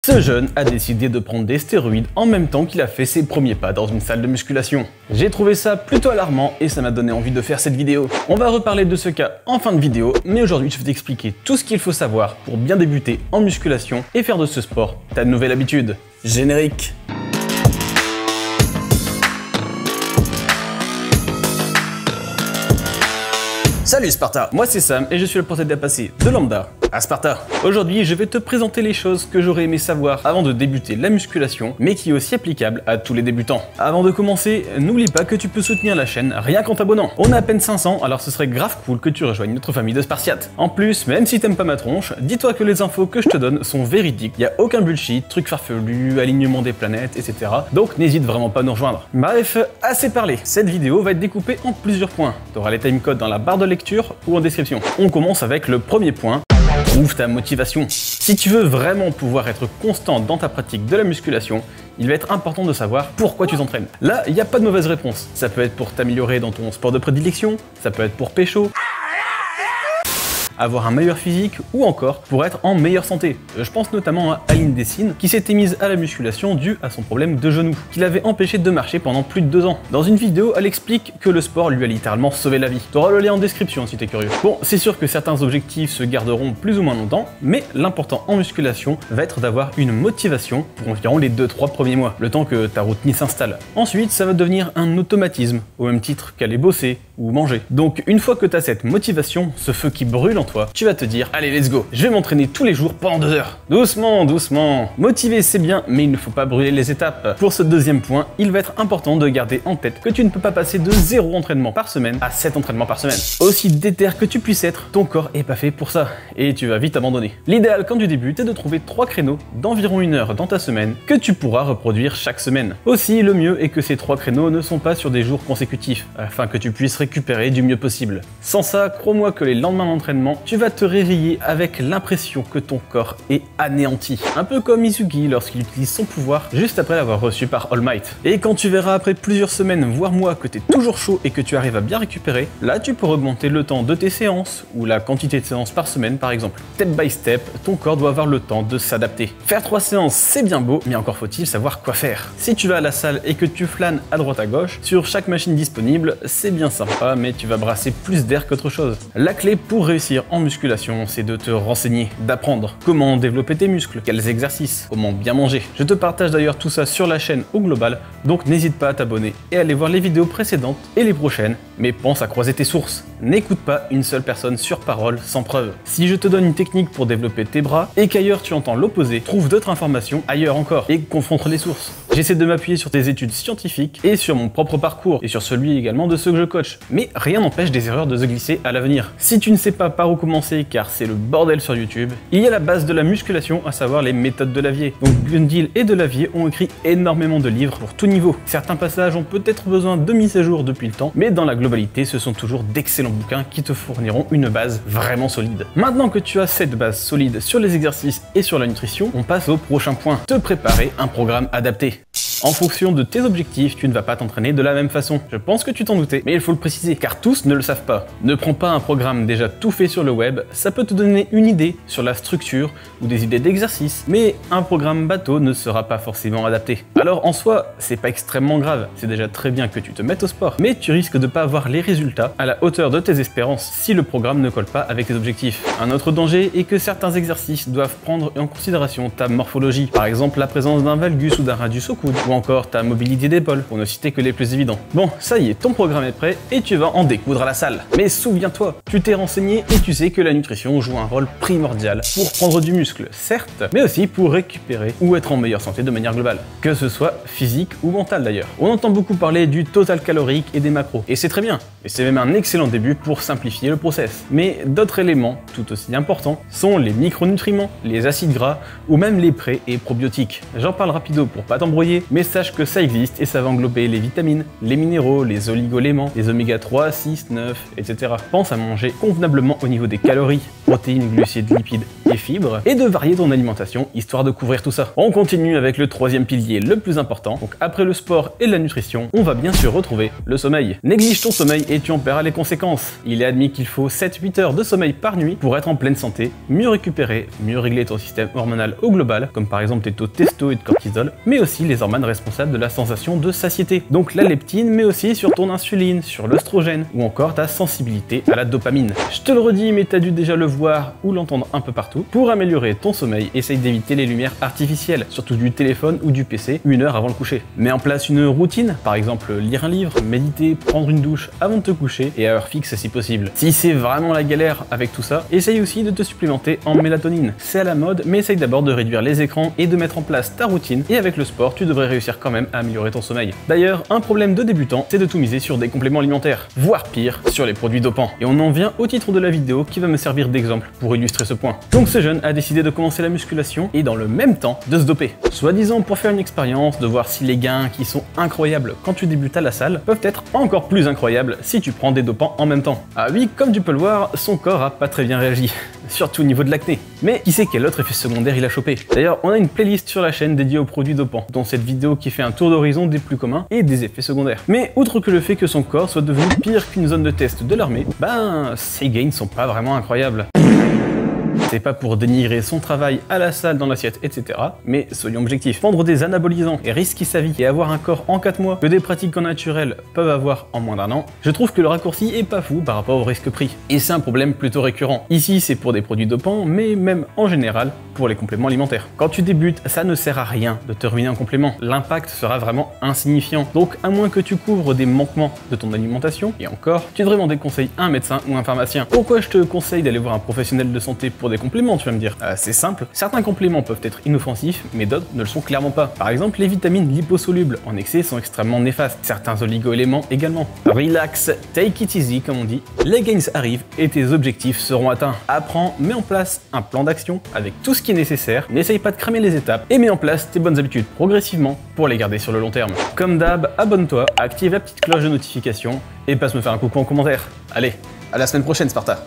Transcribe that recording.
Ce jeune a décidé de prendre des stéroïdes en même temps qu'il a fait ses premiers pas dans une salle de musculation. J'ai trouvé ça plutôt alarmant et ça m'a donné envie de faire cette vidéo. On va reparler de ce cas en fin de vidéo, mais aujourd'hui je vais t'expliquer tout ce qu'il faut savoir pour bien débuter en musculation et faire de ce sport ta nouvelle habitude. Générique. Salut Sparta, moi c'est Sam et je suis le procédé à passer de lambda à Sparta. Aujourd'hui, je vais te présenter les choses que j'aurais aimé savoir avant de débuter la musculation, mais qui est aussi applicable à tous les débutants. Avant de commencer, n'oublie pas que tu peux soutenir la chaîne rien qu'en t'abonnant. On a à peine 500, alors ce serait grave cool que tu rejoignes notre famille de Spartiates. En plus, même si t'aimes pas ma tronche, dis-toi que les infos que je te donne sont véridiques. Y a aucun bullshit, truc farfelu, alignement des planètes, etc. Donc n'hésite vraiment pas à nous rejoindre. Bref, assez parlé. Cette vidéo va être découpée en plusieurs points. T'auras les timecodes dans la barre de lecture ou en description. On commence avec le premier point. Trouve ta motivation. Si tu veux vraiment pouvoir être constant dans ta pratique de la musculation, il va être important de savoir pourquoi tu t'entraînes. Là, il n'y a pas de mauvaise réponse. Ça peut être pour t'améliorer dans ton sport de prédilection, ça peut être pour pécho, avoir un meilleur physique ou encore pour être en meilleure santé. Je pense notamment à Aline Dessine qui s'était mise à la musculation dû à son problème de genou qui l'avait empêché de marcher pendant plus de 2 ans. Dans une vidéo, elle explique que le sport lui a littéralement sauvé la vie. Tu auras le lien en description si t'es curieux. Bon, c'est sûr que certains objectifs se garderont plus ou moins longtemps, mais l'important en musculation va être d'avoir une motivation pour environ les 2-3 premiers mois, le temps que ta routine s'installe. Ensuite, ça va devenir un automatisme, au même titre qu'aller bosser ou manger. Donc une fois que tu as cette motivation, ce feu qui brûle en toi, tu vas te dire allez let's go, je vais m'entraîner tous les jours pendant 2 heures. Doucement, doucement. Motiver c'est bien, mais il ne faut pas brûler les étapes. Pour ce deuxième point, il va être important de garder en tête que tu ne peux pas passer de 0 entraînement par semaine à 7 entraînements par semaine. Aussi déter que tu puisses être, ton corps est pas fait pour ça et tu vas vite abandonner. L'idéal quand tu débutes est de trouver 3 créneaux d'environ 1 heure dans ta semaine que tu pourras reproduire chaque semaine. Aussi, le mieux est que ces 3 créneaux ne sont pas sur des jours consécutifs afin que tu puisses récupérer du mieux possible. Sans ça, crois-moi que les lendemains d'entraînement, tu vas te réveiller avec l'impression que ton corps est anéanti. Un peu comme Izugi lorsqu'il utilise son pouvoir juste après l'avoir reçu par All Might. Et quand tu verras après plusieurs semaines, voire mois, que tu es toujours chaud et que tu arrives à bien récupérer, là tu pourras augmenter le temps de tes séances ou la quantité de séances par semaine par exemple. Step by step, ton corps doit avoir le temps de s'adapter. Faire 3 séances, c'est bien beau, mais encore faut-il savoir quoi faire. Si tu vas à la salle et que tu flânes à droite à gauche, sur chaque machine disponible, c'est bien sympa, mais tu vas brasser plus d'air qu'autre chose. La clé pour réussir en musculation, c'est de te renseigner, d'apprendre comment développer tes muscles, quels exercices, comment bien manger. Je te partage d'ailleurs tout ça sur la chaîne au global, donc n'hésite pas à t'abonner et à aller voir les vidéos précédentes et les prochaines, mais pense à croiser tes sources. N'écoute pas une seule personne sur parole sans preuve. Si je te donne une technique pour développer tes bras et qu'ailleurs tu entends l'opposé, trouve d'autres informations ailleurs encore et confronte les sources. J'essaie de m'appuyer sur tes études scientifiques et sur mon propre parcours et sur celui également de ceux que je coach, mais rien n'empêche des erreurs de se glisser à l'avenir. Si tu ne sais pas par où commencer car c'est le bordel sur YouTube, il y a la base de la musculation, à savoir les méthodes de Lavier. Donc Gundil et Delavier ont écrit énormément de livres pour tout niveau. Certains passages ont peut-être besoin de mise à jour depuis le temps, mais dans la globalité, ce sont toujours d'excellents bouquins qui te fourniront une base vraiment solide. Maintenant que tu as cette base solide sur les exercices et sur la nutrition, on passe au prochain point, te préparer un programme adapté. En fonction de tes objectifs, tu ne vas pas t'entraîner de la même façon. Je pense que tu t'en doutais, mais il faut le préciser, car tous ne le savent pas. Ne prends pas un programme déjà tout fait sur le web, ça peut te donner une idée sur la structure ou des idées d'exercice, mais un programme bateau ne sera pas forcément adapté. Alors en soi, c'est pas extrêmement grave, c'est déjà très bien que tu te mettes au sport, mais tu risques de pas avoir les résultats à la hauteur de tes espérances si le programme ne colle pas avec tes objectifs. Un autre danger est que certains exercices doivent prendre en considération ta morphologie, par exemple la présence d'un valgus ou d'un radius au coude, ou encore ta mobilité d'épaule, pour ne citer que les plus évidents. Bon, ça y est, ton programme est prêt et tu vas en découdre à la salle. Mais souviens-toi, tu t'es renseigné et tu sais que la nutrition joue un rôle primordial pour prendre du muscle, certes, mais aussi pour récupérer ou être en meilleure santé de manière globale, que ce soit physique ou mentale d'ailleurs. On entend beaucoup parler du total calorique et des macros, et c'est très bien, et c'est même un excellent début pour simplifier le process. Mais d'autres éléments, tout aussi importants, sont les micronutriments, les acides gras ou même les pré et probiotiques. J'en parle rapido pour pas t'embrouiller, mais mais sache que ça existe et ça va englober les vitamines, les minéraux, les oligo-éléments, les oméga 3, 6, 9, etc. Pense à manger convenablement au niveau des calories, protéines, glucides, lipides et fibres, et de varier ton alimentation, histoire de couvrir tout ça. On continue avec le troisième pilier le plus important. Donc après le sport et la nutrition, on va bien sûr retrouver le sommeil. Néglige ton sommeil et tu en paieras les conséquences. Il est admis qu'il faut 7-8 heures de sommeil par nuit pour être en pleine santé, mieux récupérer, mieux régler ton système hormonal au global, comme par exemple tes taux de testo et de cortisol, mais aussi les hormones responsables de la sensation de satiété. Donc la leptine, mais aussi sur ton insuline, sur l'œstrogène, ou encore ta sensibilité à la dopamine. Je te le redis, mais t'as dû déjà le voir ou l'entendre un peu partout. Pour améliorer ton sommeil, essaye d'éviter les lumières artificielles, surtout du téléphone ou du PC, 1 heure avant le coucher. Mets en place une routine, par exemple lire un livre, méditer, prendre une douche avant de te coucher et à heure fixe si possible. Si c'est vraiment la galère avec tout ça, essaye aussi de te supplémenter en mélatonine. C'est à la mode, mais essaye d'abord de réduire les écrans et de mettre en place ta routine, et avec le sport, tu devrais réussir quand même à améliorer ton sommeil. D'ailleurs, un problème de débutant, c'est de tout miser sur des compléments alimentaires, voire pire, sur les produits dopants. Et on en vient au titre de la vidéo qui va me servir d'exemple pour illustrer ce point. Donc ce jeune a décidé de commencer la musculation et dans le même temps de se doper. Soi-disant pour faire une expérience, de voir si les gains qui sont incroyables quand tu débutes à la salle peuvent être encore plus incroyables si tu prends des dopants en même temps. Ah oui, comme tu peux le voir, son corps a pas très bien réagi, surtout au niveau de l'acné. Mais qui sait quel autre effet secondaire il a chopé? D'ailleurs, on a une playlist sur la chaîne dédiée aux produits dopants, dont cette vidéo qui fait un tour d'horizon des plus communs et des effets secondaires. Mais outre que le fait que son corps soit devenu pire qu'une zone de test de l'armée, ben ses gains sont pas vraiment incroyables. C'est pas pour dénigrer son travail à la salle, dans l'assiette, etc. Mais soyons objectifs. Prendre des anabolisants et risquer sa vie et avoir un corps en 4 mois que des pratiques naturelles peuvent avoir en moins d'1 an, je trouve que le raccourci est pas fou par rapport au risque pris. Et c'est un problème plutôt récurrent. Ici, c'est pour des produits dopants, mais même en général pour les compléments alimentaires. Quand tu débutes, ça ne sert à rien de te ruiner un complément. L'impact sera vraiment insignifiant. Donc, à moins que tu couvres des manquements de ton alimentation, et encore, tu devrais demander conseil à un médecin ou un pharmacien. Pourquoi je te conseille d'aller voir un professionnel de santé pour des compléments, tu vas me dire? C'est simple, certains compléments peuvent être inoffensifs, mais d'autres ne le sont clairement pas. Par exemple, les vitamines liposolubles en excès sont extrêmement néfastes, certains oligo-éléments également. Relax, take it easy comme on dit, les gains arrivent et tes objectifs seront atteints. Apprends, mets en place un plan d'action avec tout ce qui est nécessaire, n'essaye pas de cramer les étapes et mets en place tes bonnes habitudes progressivement pour les garder sur le long terme. Comme d'hab, abonne-toi, active la petite cloche de notification et passe me faire un coucou en commentaire. Allez, à la semaine prochaine Sparta!